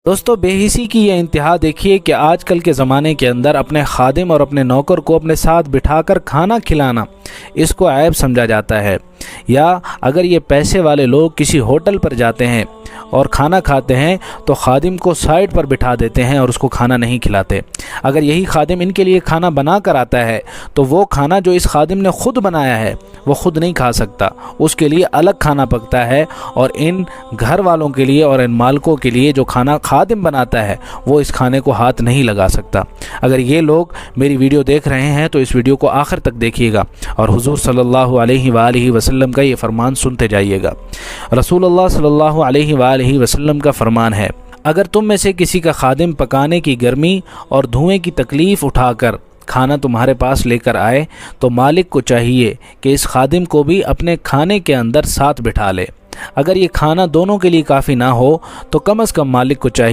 دوستو بے حسی کی یہ انتہا دیکھیے کہ آج کل کے زمانے کے اندر اپنے خادم اور اپنے نوکر کو اپنے ساتھ بٹھا کر کھانا کھلانا اس کو عیب سمجھا جاتا ہے، یا اگر یہ پیسے والے لوگ کسی ہوٹل پر جاتے ہیں اور کھانا کھاتے ہیں تو خادم کو سائڈ پر بٹھا دیتے ہیں اور اس کو کھانا نہیں کھلاتے۔ اگر یہی خادم ان کے لیے کھانا بنا کر آتا ہے تو وہ کھانا جو اس خادم نے خود بنایا ہے وہ خود نہیں کھا سکتا، اس کے لیے الگ کھانا پکتا ہے، اور ان گھر والوں کے لیے اور ان مالکوں کے لیے جو کھانا خادم بناتا ہے وہ اس کھانے کو ہاتھ نہیں لگا سکتا۔ اگر یہ لوگ میری ویڈیو دیکھ رہے ہیں تو اس ویڈیو کو آخر تک دیکھیے گا اور حضور صلی اللہ علیہ وآلہ وسلم کا یہ فرمان سنتے جائیے گا۔ رسول اللہ صلی اللہ علیہ وآلہ وسلم کا فرمان ہے، اگر تم میں سے کسی کا خادم پکانے کی گرمی اور دھوئیں کی تکلیف اٹھا کر کھانا تمہارے پاس لے کر آئے تو مالک کو چاہیے کہ اس خادم کو بھی اپنے کھانے کے اندر ساتھ بٹھا لے۔ اگر یہ کھانا دونوں کے لیے کافی نہ ہو تو کم از کم مالک کو چاہیے